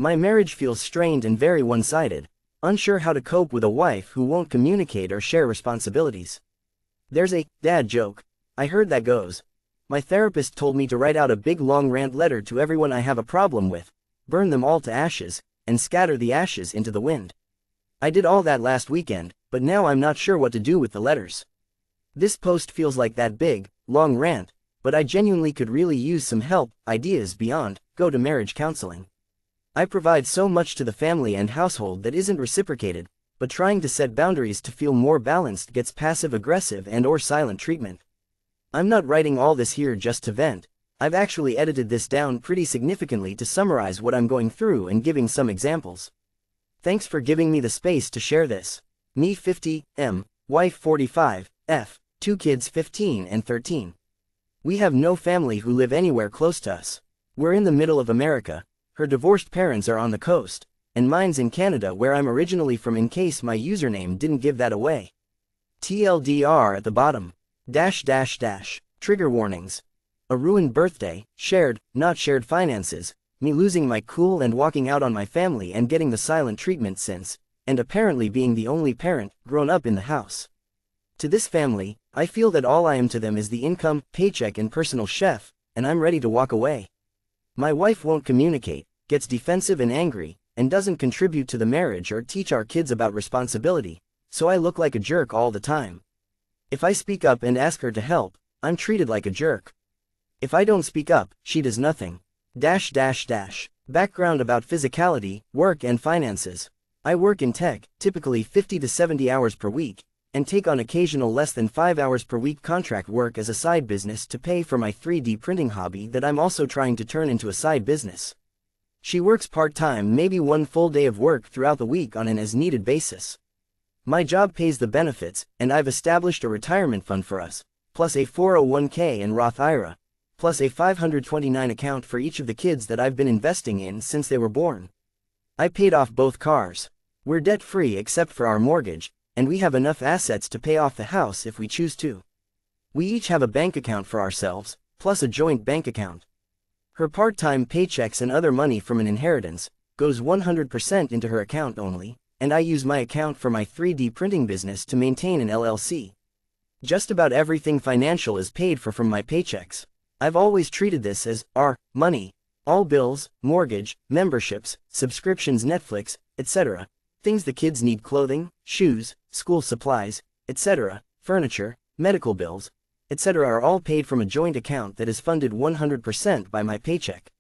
My marriage feels strained and very one-sided, unsure how to cope with a wife who won't communicate or share responsibilities. There's a dad joke I heard that goes, my therapist told me to write out a big long rant letter to everyone I have a problem with, burn them all to ashes, and scatter the ashes into the wind. I did all that last weekend, but now I'm not sure what to do with the letters. This post feels like that big, long rant, but I genuinely could really use some help, ideas beyond, go to marriage counseling. I provide so much to the family and household that isn't reciprocated, but trying to set boundaries to feel more balanced gets passive-aggressive and/or silent treatment. I'm not writing all this here just to vent. I've actually edited this down pretty significantly to summarize what I'm going through and giving some examples. Thanks for giving me the space to share this. Me 50, M, wife 45, F, 2 kids 15 and 13. We have no family who live anywhere close to us. We're in the middle of America, her divorced parents are on the coast, and mine's in Canada where I'm originally from in case my username didn't give that away. TLDR at the bottom. Trigger warnings. A ruined birthday, shared, not shared finances, me losing my cool and walking out on my family and getting the silent treatment since, and apparently being the only parent, grown up in the house. To this family, I feel that all I am to them is the income, paycheck and personal chef, and I'm ready to walk away. My wife won't communicate, gets defensive and angry, and doesn't contribute to the marriage or teach our kids about responsibility, so I look like a jerk all the time. If I speak up and ask her to help, I'm treated like a jerk. If I don't speak up, she does nothing. Background about physicality, work and finances. I work in tech, typically 50 to 70 hours per week, and take on occasional less than 5 hours per week contract work as a side business to pay for my 3D printing hobby that I'm also trying to turn into a side business. She works part-time, maybe 1 full day of work throughout the week on an as-needed basis. My job pays the benefits, and I've established a retirement fund for us, plus a 401k and Roth IRA, plus a 529 account for each of the kids that I've been investing in since they were born. I paid off both cars. We're debt-free except for our mortgage, and we have enough assets to pay off the house if we choose to. We each have a bank account for ourselves, plus a joint bank account. Her part-time paychecks and other money from an inheritance goes 100% into her account only, and I use my account for my 3D printing business to maintain an LLC. Just about everything financial is paid for from my paychecks. I've always treated this as our money. All bills, mortgage, memberships, subscriptions, Netflix, etc. Things the kids need, clothing, shoes, school supplies, etc., furniture, medical bills, etc. are all paid from a joint account that is funded 100% by my paycheck.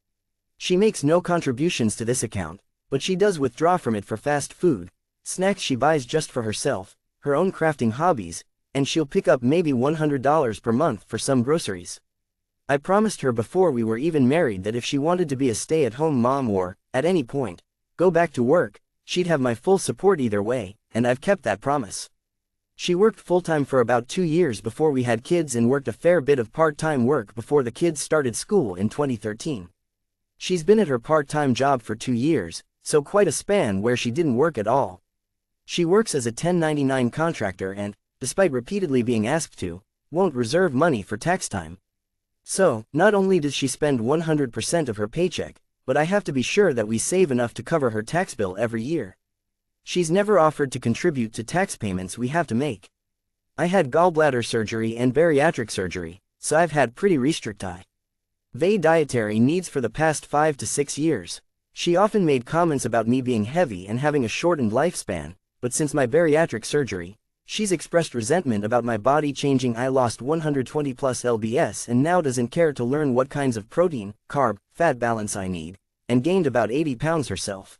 She makes no contributions to this account, but she does withdraw from it for fast food, snacks she buys just for herself, her own crafting hobbies, and she'll pick up maybe $100 per month for some groceries. I promised her before we were even married that if she wanted to be a stay-at-home mom or, at any point, go back to work, she'd have my full support either way, and I've kept that promise. She worked full-time for about 2 years before we had kids and worked a fair bit of part-time work before the kids started school in 2013. She's been at her part-time job for 2 years, so quite a span where she didn't work at all. She works as a 1099 contractor and, despite repeatedly being asked to, won't reserve money for tax time. So, not only does she spend 100% of her paycheck, but I have to be sure that we save enough to cover her tax bill every year. She's never offered to contribute to tax payments we have to make. I had gallbladder surgery and bariatric surgery, so I've had pretty restricted dietary needs for the past 5 to 6 years. She often made comments about me being heavy and having a shortened lifespan, but since my bariatric surgery, she's expressed resentment about my body changing. I lost 120 plus lbs and now doesn't care to learn what kinds of protein, carb, fat balance I need, and gained about 80 pounds herself.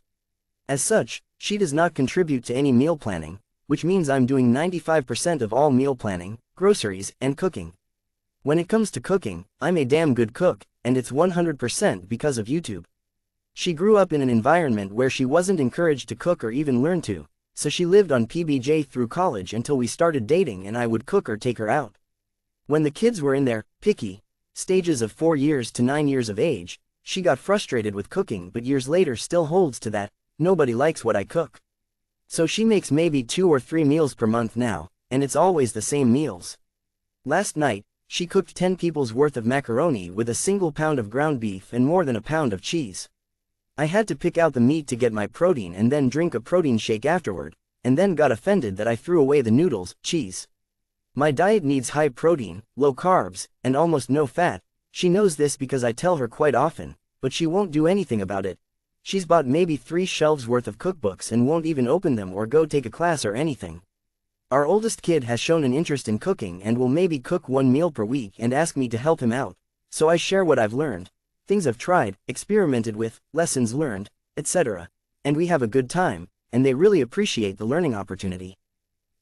As such, she does not contribute to any meal planning, which means I'm doing 95% of all meal planning, groceries, and cooking. When it comes to cooking, I'm a damn good cook, and it's 100% because of YouTube. She grew up in an environment where she wasn't encouraged to cook or even learn to, so she lived on PBJ through college until we started dating and I would cook or take her out. When the kids were in their picky stages of 4 years to 9 years of age, she got frustrated with cooking, but years later still holds to that, nobody likes what I cook. So she makes maybe 2 or 3 meals per month now, and it's always the same meals. Last night, she cooked 10 people's worth of macaroni with a single pound of ground beef and more than a pound of cheese. I had to pick out the meat to get my protein and then drink a protein shake afterward, and then got offended that I threw away the noodles, cheese. My diet needs high protein, low carbs, and almost no fat. She knows this because I tell her quite often, but she won't do anything about it. She's bought maybe 3 shelves worth of cookbooks and won't even open them or go take a class or anything. Our oldest kid has shown an interest in cooking and will maybe cook 1 meal per week and ask me to help him out, so I share what I've learned, things I've tried, experimented with, lessons learned, etc. And we have a good time, and they really appreciate the learning opportunity.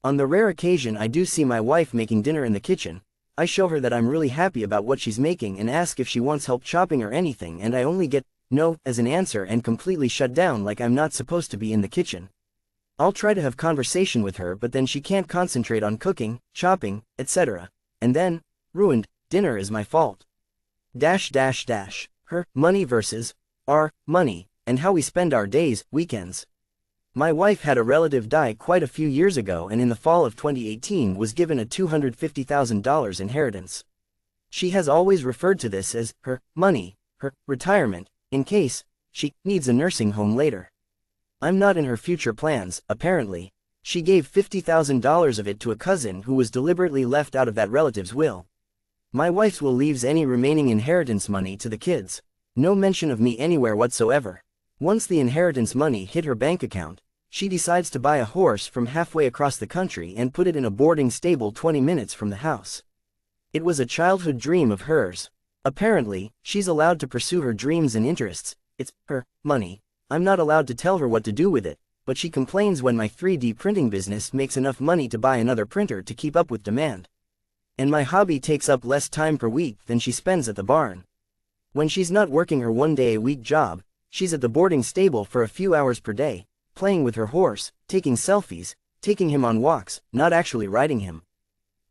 On the rare occasion I do see my wife making dinner in the kitchen, I show her that I'm really happy about what she's making and ask if she wants help chopping or anything, and I only get no as an answer and completely shut down like I'm not supposed to be in the kitchen. I'll try to have conversation with her, but then she can't concentrate on cooking, chopping, etc. And then, ruined, dinner is my fault. Her money versus our money, and how we spend our days, weekends. My wife had a relative die quite a few years ago and in the fall of 2018 was given a $250,000 inheritance. She has always referred to this as her money, her retirement, in case she needs a nursing home later. I'm not in her future plans, apparently. She gave $50,000 of it to a cousin who was deliberately left out of that relative's will. My wife's will leaves any remaining inheritance money to the kids. No mention of me anywhere whatsoever. Once the inheritance money hit her bank account, she decides to buy a horse from halfway across the country and put it in a boarding stable 20 minutes from the house. It was a childhood dream of hers. Apparently, she's allowed to pursue her dreams and interests. It's her money. I'm not allowed to tell her what to do with it, but she complains when my 3D printing business makes enough money to buy another printer to keep up with demand. And my hobby takes up less time per week than she spends at the barn. When she's not working her 1-day-a-week job, she's at the boarding stable for a few hours per day, playing with her horse, taking selfies, taking him on walks, not actually riding him.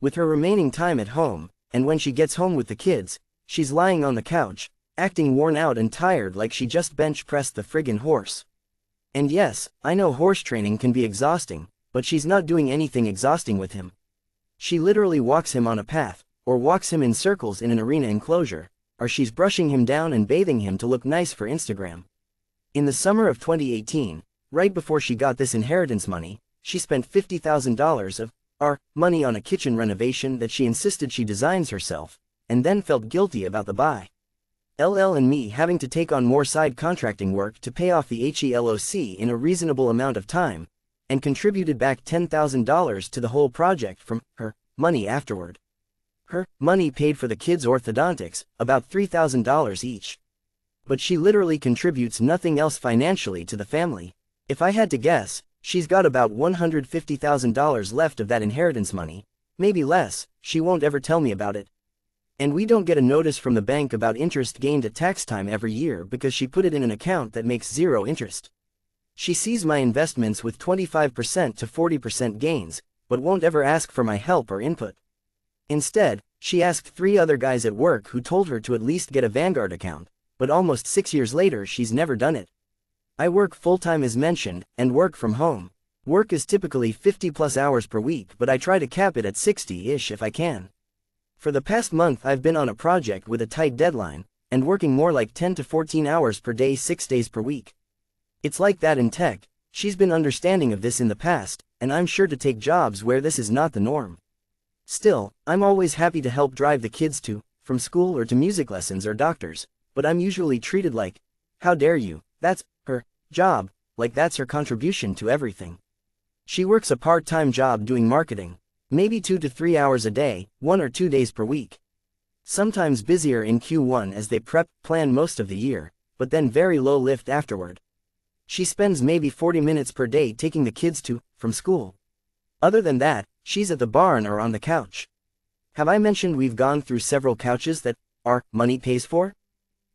With her remaining time at home, and when she gets home with the kids, she's lying on the couch, acting worn out and tired like she just bench-pressed the friggin' horse. And yes, I know horse training can be exhausting, but she's not doing anything exhausting with him. She literally walks him on a path, or walks him in circles in an arena enclosure, or she's brushing him down and bathing him to look nice for Instagram. In the summer of 2018, right before she got this inheritance money, she spent $50,000 of our money on a kitchen renovation that she insisted she designs herself, and then felt guilty about the buy. LL and me having to take on more side contracting work to pay off the HELOC in a reasonable amount of time, and contributed back $10,000 to the whole project from her money afterward. Her money paid for the kids' orthodontics, about $3,000 each. But she literally contributes nothing else financially to the family. If I had to guess, she's got about $150,000 left of that inheritance money, maybe less. She won't ever tell me about it. And we don't get a notice from the bank about interest gained at tax time every year because she put it in an account that makes 0 interest. She sees my investments with 25% to 40% gains, but won't ever ask for my help or input. Instead, she asked 3 other guys at work who told her to at least get a Vanguard account, but almost 6 years later she's never done it. I work full-time as mentioned, and work from home. Work is typically 50+ hours per week, but I try to cap it at 60-ish if I can. For the past month I've been on a project with a tight deadline, and working more like 10 to 14 hours per day 6 days per week. It's like that in tech. She's been understanding of this in the past, and I'm sure to take jobs where this is not the norm. Still, I'm always happy to help drive the kids to, from school or to music lessons or doctors, but I'm usually treated like, how dare you, that's her job, like that's her contribution to everything. She works a part-time job doing marketing. Maybe 2 to 3 hours a day, 1 or 2 days per week. Sometimes busier in Q1 as they plan most of the year, but then very low lift afterward. She spends maybe 40 minutes per day taking the kids to, from school. Other than that, she's at the barn or on the couch. Have I mentioned we've gone through several couches that our money pays for?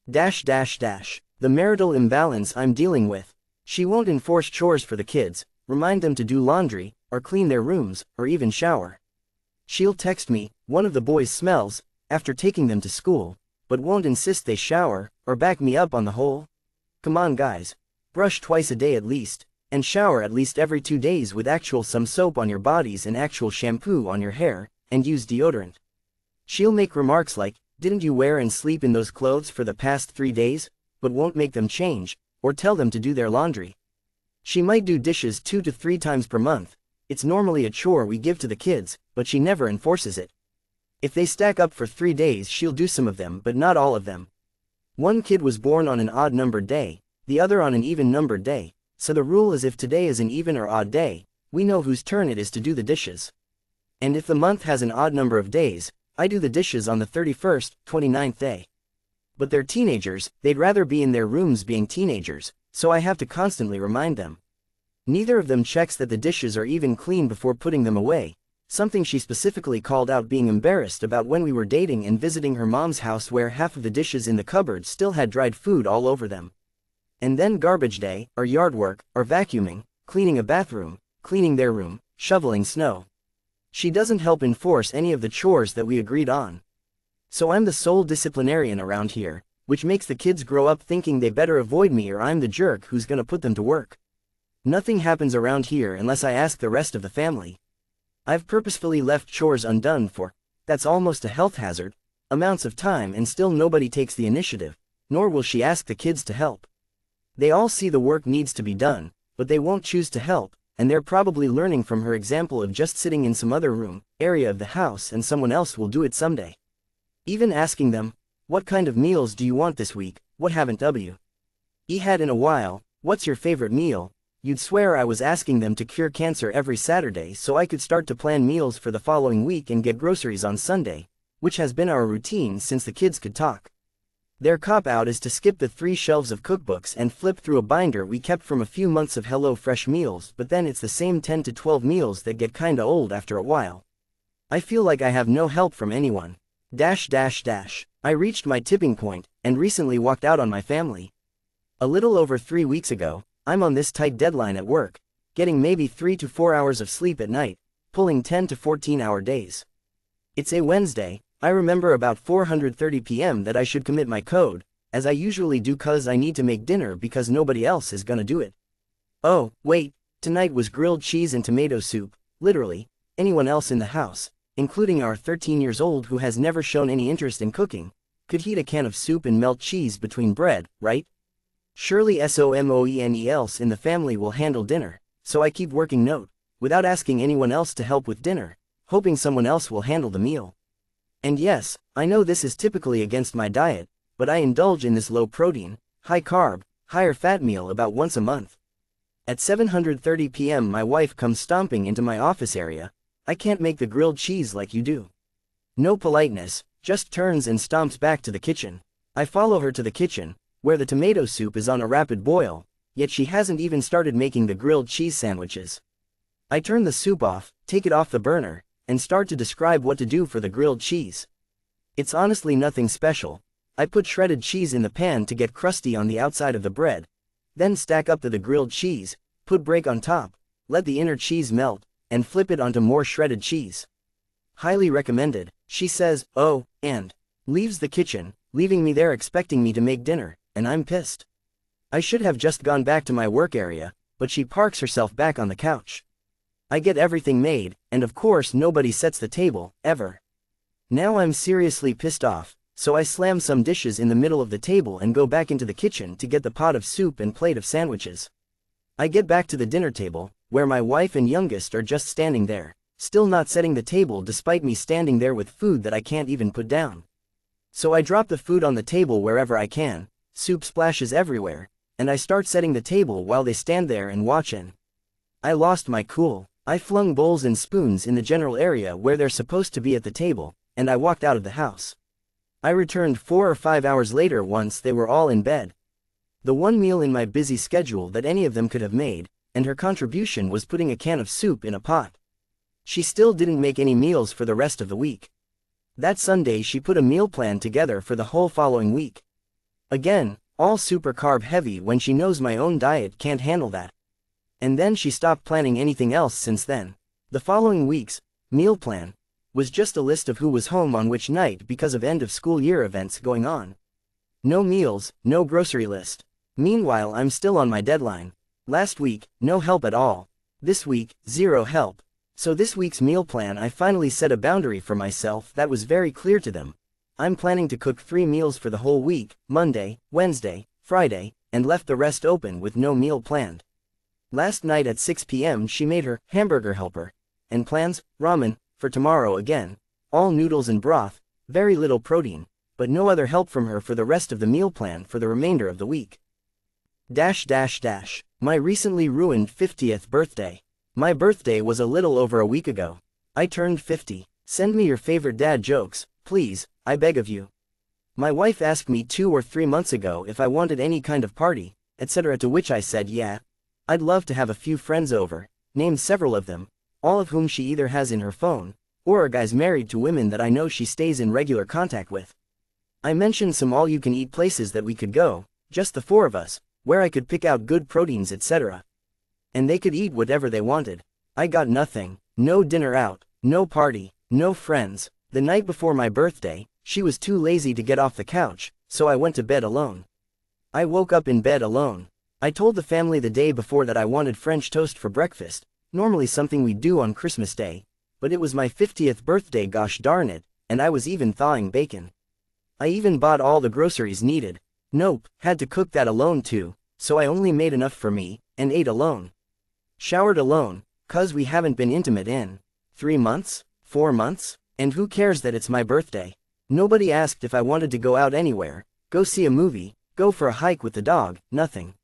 The marital imbalance I'm dealing with. She won't enforce chores for the kids, remind them to do laundry, or clean their rooms, or even shower. She'll text me, one of the boys smells, after taking them to school, but won't insist they shower, or back me up on the whole. Come on guys. Brush twice a day at least, and shower at least every 2 days with actual some soap on your bodies and actual shampoo on your hair, and use deodorant. She'll make remarks like, didn't you wear and sleep in those clothes for the past 3 days, but won't make them change, or tell them to do their laundry. She might do dishes 2 to 3 times per month. It's normally a chore we give to the kids, but she never enforces it. If they stack up for 3 days, she'll do some of them, but not all of them. One kid was born on an odd-numbered day, the other on an even-numbered day, so the rule is if today is an even or odd day, we know whose turn it is to do the dishes. And if the month has an odd number of days, I do the dishes on the 31st, 29th day. But they're teenagers, they'd rather be in their rooms being teenagers, so I have to constantly remind them. Neither of them checks that the dishes are even clean before putting them away, something she specifically called out being embarrassed about when we were dating and visiting her mom's house, where half of the dishes in the cupboard still had dried food all over them. And then garbage day, or yard work, or vacuuming, cleaning a bathroom, cleaning their room, shoveling snow. She doesn't help enforce any of the chores that we agreed on. So I'm the sole disciplinarian around here, which makes the kids grow up thinking they better avoid me or I'm the jerk who's gonna put them to work. Nothing happens around here unless I ask the rest of the family. I've purposefully left chores undone for, that's almost a health hazard, amounts of time, and still nobody takes the initiative, nor will she ask the kids to help. They all see the work needs to be done, but they won't choose to help, and they're probably learning from her example of just sitting in some other room, area of the house, and someone else will do it someday. Even asking them, what kind of meals do you want this week, what haven't you had in a while, what's your favorite meal, you'd swear I was asking them to cure cancer every Saturday so I could start to plan meals for the following week and get groceries on Sunday, which has been our routine since the kids could talk. Their cop-out is to skip the 3 shelves of cookbooks and flip through a binder we kept from a few months of Hello Fresh meals, but then it's the same 10 to 12 meals that get kinda old after a while. I feel like I have no help from anyone. I reached my tipping point, and recently walked out on my family. A little over 3 weeks ago, I'm on this tight deadline at work, getting maybe 3 to 4 hours of sleep at night, pulling 10 to 14-hour days. It's a Wednesday. I remember about 4:30 p.m. that I should commit my code, as I usually do, cause I need to make dinner because nobody else is gonna do it. Oh, wait, tonight was grilled cheese and tomato soup. Literally, anyone else in the house, including our 13 years old who has never shown any interest in cooking, could heat a can of soup and melt cheese between bread, right? Surely someone else in the family will handle dinner, so I keep working note, without asking anyone else to help with dinner, hoping someone else will handle the meal. And yes, I know this is typically against my diet, but I indulge in this low-protein, high-carb, higher-fat meal about once a month. At 7:30 p.m. my wife comes stomping into my office area. I can't make the grilled cheese like you do. No politeness, just turns and stomps back to the kitchen. I follow her to the kitchen, where the tomato soup is on a rapid boil, yet she hasn't even started making the grilled cheese sandwiches. I turn the soup off, take it off the burner, and start to describe what to do for the grilled cheese. It's honestly nothing special. I put shredded cheese in the pan to get crusty on the outside of the bread, then stack up the grilled cheese, put break on top, let the inner cheese melt, and flip it onto more shredded cheese. Highly recommended, she says, oh, and leaves the kitchen, leaving me there expecting me to make dinner, and I'm pissed. I should have just gone back to my work area, but she parks herself back on the couch. I get everything made, and of course nobody sets the table, ever. Now I'm seriously pissed off, so I slam some dishes in the middle of the table and go back into the kitchen to get the pot of soup and plate of sandwiches. I get back to the dinner table, where my wife and youngest are just standing there, still not setting the table despite me standing there with food that I can't even put down. So I drop the food on the table wherever I can, soup splashes everywhere, and I start setting the table while they stand there and watch. And I lost my cool. I flung bowls and spoons in the general area where they're supposed to be at the table, and I walked out of the house. I returned 4 or 5 hours later once they were all in bed. The one meal in my busy schedule that any of them could have made, and her contribution was putting a can of soup in a pot. She still didn't make any meals for the rest of the week. That Sunday she put a meal plan together for the whole following week. Again, all super carb heavy when she knows my own diet can't handle that. And then she stopped planning anything else since then. The following week's meal plan was just a list of who was home on which night because of end of school year events going on. No meals, no grocery list. Meanwhile I'm still on my deadline. Last week, no help at all. This week, zero help. So this week's meal plan I finally set a boundary for myself that was very clear to them. I'm planning to cook 3 meals for the whole week, Monday, Wednesday, Friday, and left the rest open with no meal planned. Last night at 6 p.m. she made her hamburger helper, and plans ramen for tomorrow again, all noodles and broth, very little protein, but no other help from her for the rest of the meal plan for the remainder of the week. My recently ruined 50th birthday. My birthday was a little over a week ago. I turned 50. Send me your favorite dad jokes, please, I beg of you. My wife asked me 2 or 3 months ago if I wanted any kind of party, etc., to which I said yeah. I'd love to have a few friends over, named several of them, all of whom she either has in her phone, or are guys married to women that I know she stays in regular contact with. I mentioned some all-you-can-eat places that we could go, just the 4 of us, where I could pick out good proteins, etc. And they could eat whatever they wanted. I got nothing, no dinner out, no party, no friends. The night before my birthday, she was too lazy to get off the couch, so I went to bed alone. I woke up in bed alone. I told the family the day before that I wanted French toast for breakfast, normally something we do on Christmas Day, but it was my 50th birthday, gosh darn it, and I was even thawing bacon. I even bought all the groceries needed. Nope, had to cook that alone too, so I only made enough for me, and ate alone. Showered alone, 'cause we haven't been intimate in 3 months, 4 months, and who cares that it's my birthday? Nobody asked if I wanted to go out anywhere, go see a movie, go for a hike with the dog, nothing.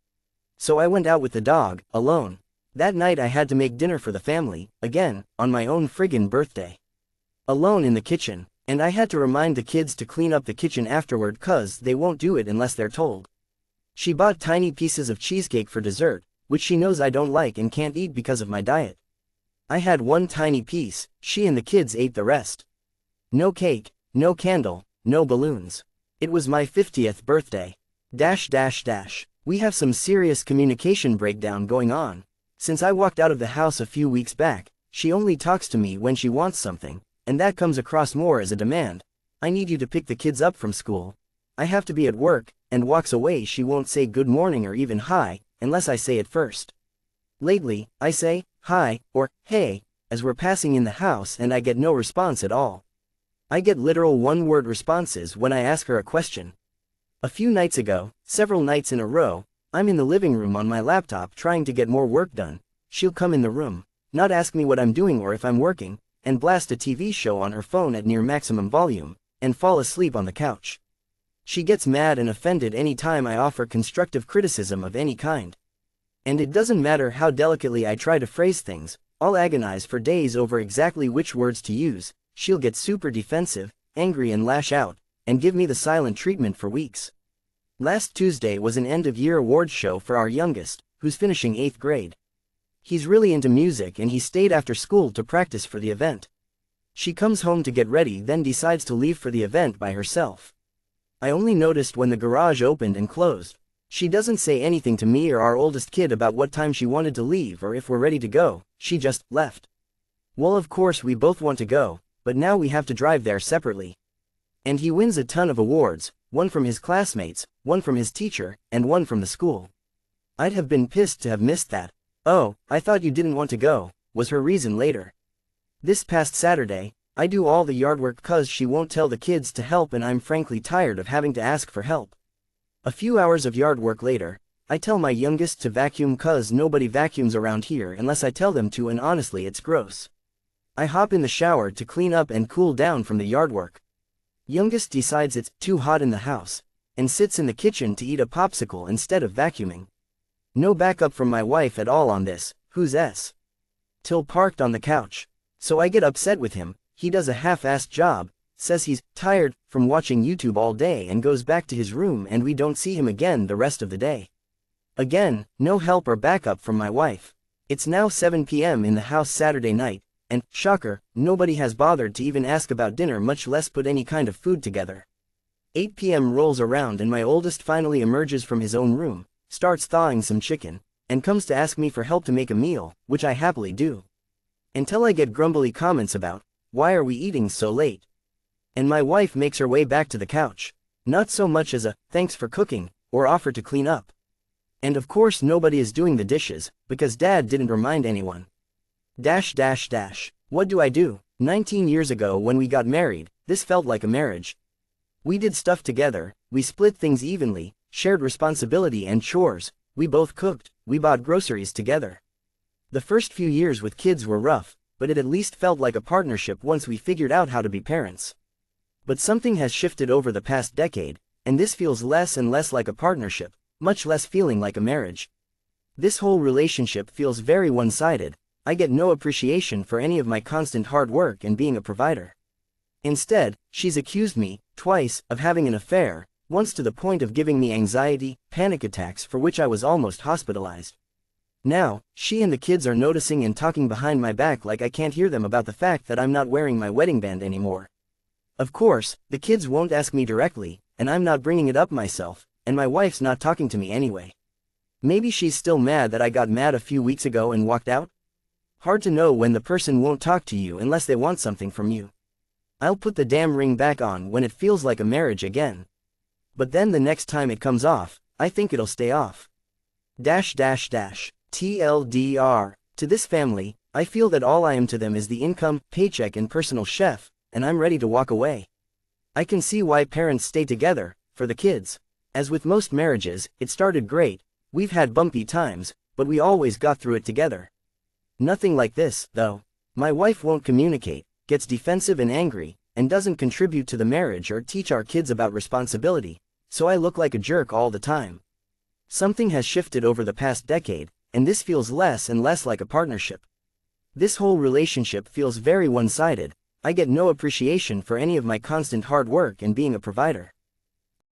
So I went out with the dog, alone. That night I had to make dinner for the family, again, on my own friggin' birthday. Alone in the kitchen, and I had to remind the kids to clean up the kitchen afterward 'cause they won't do it unless they're told. She bought tiny pieces of cheesecake for dessert, which she knows I don't like and can't eat because of my diet. I had one tiny piece, she and the kids ate the rest. No cake, no candle, no balloons. It was my 50th birthday. We have some serious communication breakdown going on. Since I walked out of the house a few weeks back, she only talks to me when she wants something, and that comes across more as a demand. I need you to pick the kids up from school. I have to be at work, and walks away. She won't say good morning or even hi, unless I say it first. Lately, I say, hi, or, hey, as we're passing in the house and I get no response at all. I get literal one-word responses when I ask her a question. A few nights ago, several nights in a row, I'm in the living room on my laptop trying to get more work done. She'll come in the room, not ask me what I'm doing or if I'm working, and blast a TV show on her phone at near maximum volume, and fall asleep on the couch. She gets mad and offended any time I offer constructive criticism of any kind. And it doesn't matter how delicately I try to phrase things, I'll agonize for days over exactly which words to use. She'll get super defensive, angry and lash out, and give me the silent treatment for weeks. Last Tuesday was an end-of-year awards show for our youngest, who's finishing 8th grade. He's really into music and he stayed after school to practice for the event. She comes home to get ready, then decides to leave for the event by herself. I only noticed when the garage opened and closed. She doesn't say anything to me or our oldest kid about what time she wanted to leave or if we're ready to go, she just left. Well, of course we both want to go, but now we have to drive there separately. And he wins a ton of awards, one from his classmates, one from his teacher, and one from the school. I'd have been pissed to have missed that. Oh, I thought you didn't want to go, was her reason later. This past Saturday, I do all the yard work 'cause she won't tell the kids to help and I'm frankly tired of having to ask for help. A few hours of yard work later, I tell my youngest to vacuum 'cause nobody vacuums around here unless I tell them to, and honestly it's gross. I hop in the shower to clean up and cool down from the yard work. Youngest decides it's too hot in the house, and sits in the kitchen to eat a popsicle instead of vacuuming. No backup from my wife at all on this, who's s? Till parked on the couch. So I get upset with him, he does a half-assed job, says he's tired from watching YouTube all day and goes back to his room, and we don't see him again the rest of the day. Again, no help or backup from my wife. It's now 7 p.m. in the house Saturday night, and, shocker, nobody has bothered to even ask about dinner, much less put any kind of food together. 8 p.m. rolls around and my oldest finally emerges from his own room, starts thawing some chicken, and comes to ask me for help to make a meal, which I happily do. Until I get grumbly comments about, why are we eating so late? And my wife makes her way back to the couch. Not so much as a, thanks for cooking, or offer to clean up. And of course nobody is doing the dishes, because Dad didn't remind anyone. What do I do? 19 years ago when we got married, this felt like a marriage. We did stuff together, we split things evenly, shared responsibility and chores, we both cooked, we bought groceries together. The first few years with kids were rough, but it at least felt like a partnership once we figured out how to be parents. But something has shifted over the past decade, and this feels less and less like a partnership, much less feeling like a marriage. This whole relationship feels very one-sided. I get no appreciation for any of my constant hard work and being a provider. Instead, she's accused me, twice, of having an affair, once to the point of giving me anxiety, panic attacks for which I was almost hospitalized. Now, she and the kids are noticing and talking behind my back like I can't hear them about the fact that I'm not wearing my wedding band anymore. Of course, the kids won't ask me directly, and I'm not bringing it up myself, and my wife's not talking to me anyway. Maybe she's still mad that I got mad a few weeks ago and walked out? Hard to know when the person won't talk to you unless they want something from you. I'll put the damn ring back on when it feels like a marriage again. But then the next time it comes off, I think it'll stay off. TLDR. To this family, I feel that all I am to them is the income, paycheck and personal chef, and I'm ready to walk away. I can see why parents stay together, for the kids. As with most marriages, it started great, we've had bumpy times, but we always got through it together. Nothing like this, though. My wife won't communicate, gets defensive and angry, and doesn't contribute to the marriage or teach our kids about responsibility, so I look like a jerk all the time. Something has shifted over the past decade, and this feels less and less like a partnership. This whole relationship feels very one-sided. I get no appreciation for any of my constant hard work and being a provider.